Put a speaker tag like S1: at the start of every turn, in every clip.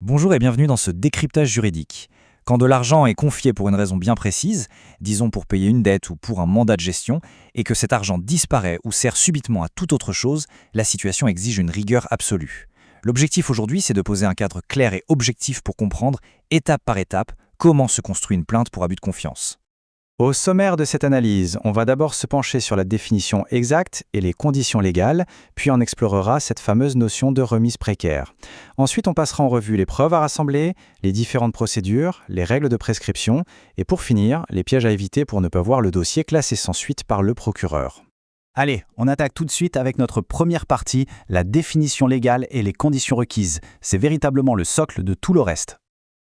S1: Bonjour et bienvenue dans ce décryptage juridique. Quand de l'argent est confié pour une raison bien précise, disons pour payer une dette ou pour un mandat de gestion, et que cet argent disparaît ou sert subitement à toute autre chose, la situation exige une rigueur absolue. L'objectif aujourd'hui, c'est de poser un cadre clair et objectif pour comprendre, étape par étape, comment se construit une plainte pour abus de confiance. Au sommaire de cette analyse, on va d'abord se pencher sur la définition exacte et les conditions légales, puis on explorera cette fameuse notion de remise précaire. Ensuite, on passera en revue les preuves à rassembler, les différentes procédures, les règles de prescription, et pour finir, les pièges à éviter pour ne pas voir le dossier classé sans suite par le procureur. Allez, on attaque tout de suite avec notre première partie, la définition légale et les conditions requises. C'est véritablement le socle de tout le reste.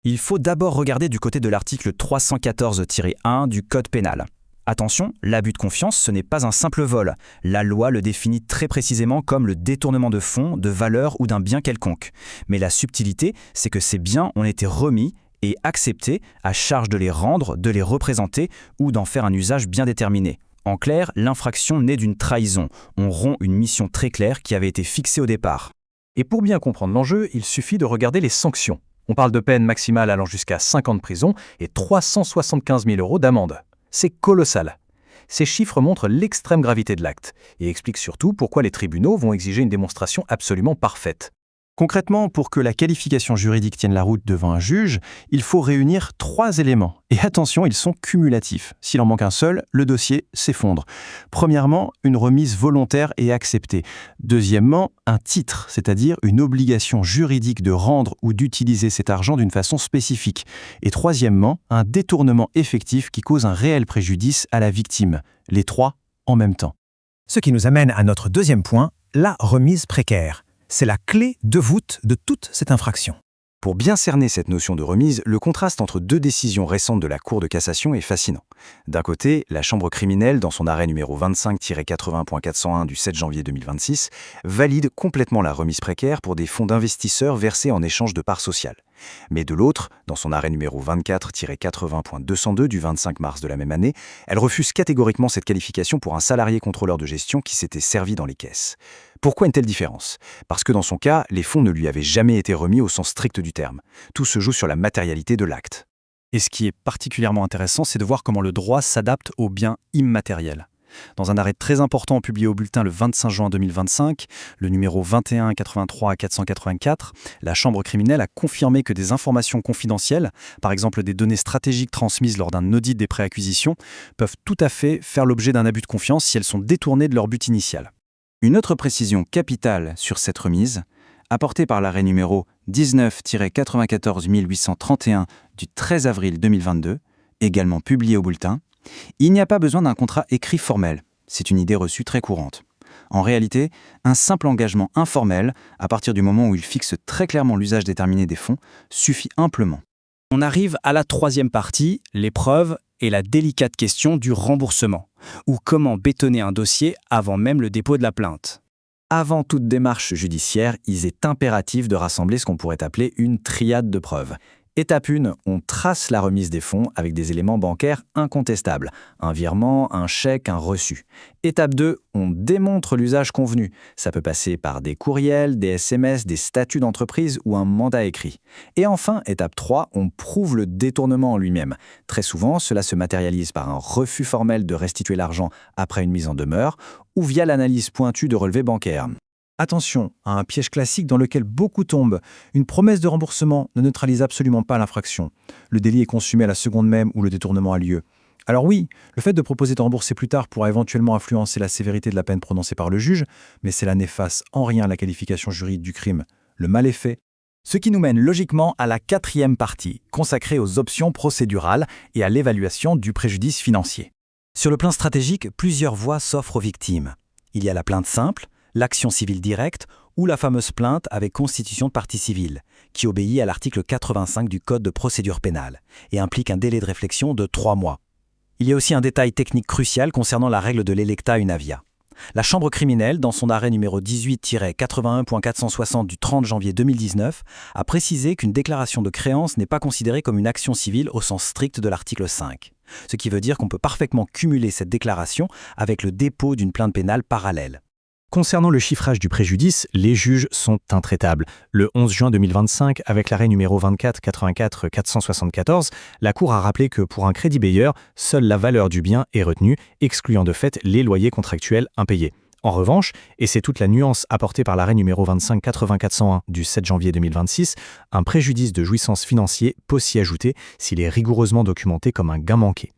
S1: Il faut d'abord regarder du côté de l'article 314-1 du Code pénal. Attention, l'abus de confiance, ce n'est pas un simple vol. La loi le définit très précisément comme le détournement de fonds, de valeurs ou d'un bien quelconque. Mais la subtilité, c'est que ces biens ont été remis et acceptés à charge de les rendre, de les représenter ou d'en faire un usage bien déterminé. En clair, l'infraction naît d'une trahison. On rompt une mission très claire qui avait été fixée au départ. Et pour bien comprendre l'enjeu, il suffit de regarder les sanctions. On parle de peine maximale allant jusqu'à 5 ans de prison et 375 000 € d'amende. C'est colossal. Ces chiffres montrent l'extrême gravité de l'acte et expliquent surtout pourquoi les tribunaux vont exiger une démonstration absolument parfaite. Concrètement, pour que la qualification juridique tienne la route devant un juge, il faut réunir 3 éléments. Et attention, ils sont cumulatifs. S'il en manque un seul, le dossier s'effondre. Premièrement, une remise volontaire et acceptée. Deuxièmement, un titre, c'est-à-dire une obligation juridique de rendre ou d'utiliser cet argent d'une façon spécifique. Et troisièmement, un détournement effectif qui cause un réel préjudice à la victime. Les 3 en même temps.
S2: Ce qui nous amène à notre deuxième point, la remise précaire. C'est la clé de voûte de toute cette infraction.
S1: Pour bien cerner cette notion de remise, le contraste entre 2 décisions récentes de la Cour de cassation est fascinant. D'un côté, la Chambre criminelle, dans son arrêt numéro 25-80.401 du 7 janvier 2026, valide complètement la remise précaire pour des fonds d'investisseurs versés en échange de parts sociales. Mais de l'autre, dans son arrêt numéro 24-80.202 du 25 mars de la même année, elle refuse catégoriquement cette qualification pour un salarié contrôleur de gestion qui s'était servi dans les caisses. Pourquoi une telle différence ? Parce que dans son cas, les fonds ne lui avaient jamais été remis au sens strict du terme. Tout se joue sur la matérialité de l'acte. Et ce qui est particulièrement intéressant, c'est de voir comment le droit s'adapte aux biens immatériels. Dans un arrêt très important publié au bulletin le 25 juin 2025, le numéro 21-83-484, la Chambre criminelle a confirmé que des informations confidentielles, par exemple des données stratégiques transmises lors d'un audit des préacquisitions, peuvent tout à fait faire l'objet d'un abus de confiance si elles sont détournées de leur but initial. Une autre précision capitale sur cette remise, apportée par l'arrêt numéro 19-94 du 13 avril 2022, également publié au bulletin, il n'y a pas besoin d'un contrat écrit formel. C'est une idée reçue très courante. En réalité, un simple engagement informel, à partir du moment où il fixe très clairement l'usage déterminé des fonds, suffit amplement. On arrive à la troisième partie, les preuves et la délicate question du remboursement, ou comment bétonner un dossier avant même le dépôt de la plainte. Avant toute démarche judiciaire, il est impératif de rassembler ce qu'on pourrait appeler une triade de preuves. Étape 1, on trace la remise des fonds avec des éléments bancaires incontestables, un virement, un chèque, un reçu. Étape 2, on démontre l'usage convenu. Ça peut passer par des courriels, des SMS, des statuts d'entreprise ou un mandat écrit. Et enfin, étape 3, on prouve le détournement en lui-même. Très souvent, cela se matérialise par un refus formel de restituer l'argent après une mise en demeure ou via l'analyse pointue de relevés bancaires. Attention à un piège classique dans lequel beaucoup tombent. Une promesse de remboursement ne neutralise absolument pas l'infraction. Le délit est consommé à la seconde même où le détournement a lieu. Alors oui, le fait de proposer de rembourser plus tard pourra éventuellement influencer la sévérité de la peine prononcée par le juge, mais cela n'efface en rien la qualification juridique du crime. Le mal est fait. Ce qui nous mène logiquement à la 4e partie, consacrée aux options procédurales et à l'évaluation du préjudice financier. Sur le plan stratégique, plusieurs voies s'offrent aux victimes. Il y a la plainte simple, l'action civile directe ou la fameuse plainte avec constitution de partie civile, qui obéit à l'article 85 du Code de procédure pénale et implique un délai de réflexion de 3 mois. Il y a aussi un détail technique crucial concernant la règle de l'electa unavia. La Chambre criminelle, dans son arrêt numéro 18-81.460 du 30 janvier 2019, a précisé qu'une déclaration de créance n'est pas considérée comme une action civile au sens strict de l'article 5. Ce qui veut dire qu'on peut parfaitement cumuler cette déclaration avec le dépôt d'une plainte pénale parallèle.
S2: Concernant le chiffrage du préjudice, les juges sont intraitables. Le 11 juin 2025, avec l'arrêt numéro 24 84 474, la Cour a rappelé que pour un crédit bailleur, seule la valeur du bien est retenue, excluant de fait les loyers contractuels impayés. En revanche, et c'est toute la nuance apportée par l'arrêt numéro 25 80 401 du 7 janvier 2026, un préjudice de jouissance financier peut s'y ajouter s'il est rigoureusement documenté comme un gain manqué.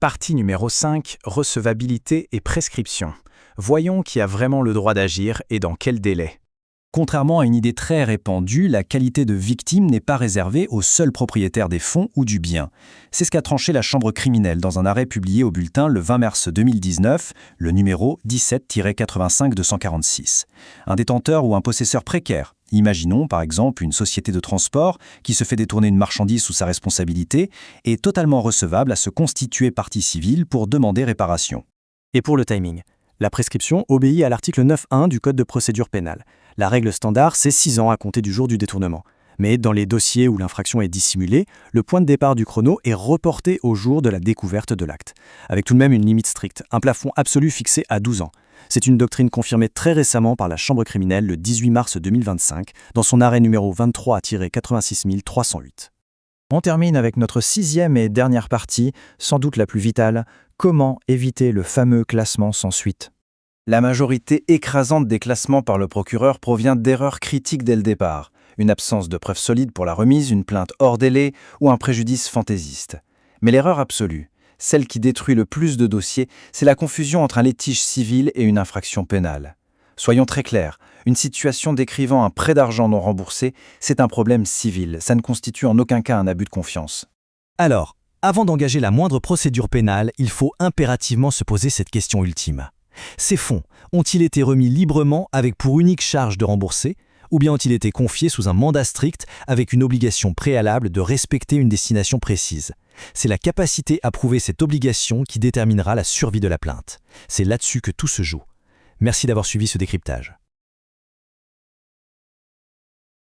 S3: Partie numéro 5, recevabilité et prescription. Voyons qui a vraiment le droit d'agir et dans quel délai.
S1: Contrairement à une idée très répandue, la qualité de victime n'est pas réservée aux seuls propriétaires des fonds ou du bien. C'est ce qu'a tranché la Chambre criminelle dans un arrêt publié au bulletin le 20 mars 2019, le numéro 17-85-246. Un détenteur ou un possesseur précaire, imaginons par exemple une société de transport qui se fait détourner une marchandise sous sa responsabilité, est totalement recevable à se constituer partie civile pour demander réparation.
S3: Et pour le timing, la prescription obéit à l'article 9.1 du Code de procédure pénale. La règle standard, c'est 6 ans à compter du jour du détournement. Mais dans les dossiers où l'infraction est dissimulée, le point de départ du chrono est reporté au jour de la découverte de l'acte, avec tout de même une limite stricte, un plafond absolu fixé à 12 ans. C'est une doctrine confirmée très récemment par la Chambre criminelle le 18 mars 2025, dans son arrêt numéro 23-86308.
S1: On termine avec notre 6e et dernière partie, sans doute la plus vitale, comment éviter le fameux classement sans suite. La majorité écrasante des classements par le procureur provient d'erreurs critiques dès le départ, une absence de preuves solides pour la remise, une plainte hors délai ou un préjudice fantaisiste. Mais l'erreur absolue, celle qui détruit le plus de dossiers, c'est la confusion entre un litige civil et une infraction pénale. Soyons très clairs, une situation décrivant un prêt d'argent non remboursé, c'est un problème civil, ça ne constitue en aucun cas un abus de confiance.
S4: Alors, avant d'engager la moindre procédure pénale, il faut impérativement se poser cette question ultime. Ces fonds ont-ils été remis librement avec pour unique charge de rembourser, ou bien ont-ils été confiés sous un mandat strict avec une obligation préalable de respecter une destination précise? C'est la capacité à prouver cette obligation qui déterminera la survie de la plainte. C'est là-dessus que tout se joue. Merci d'avoir suivi ce décryptage.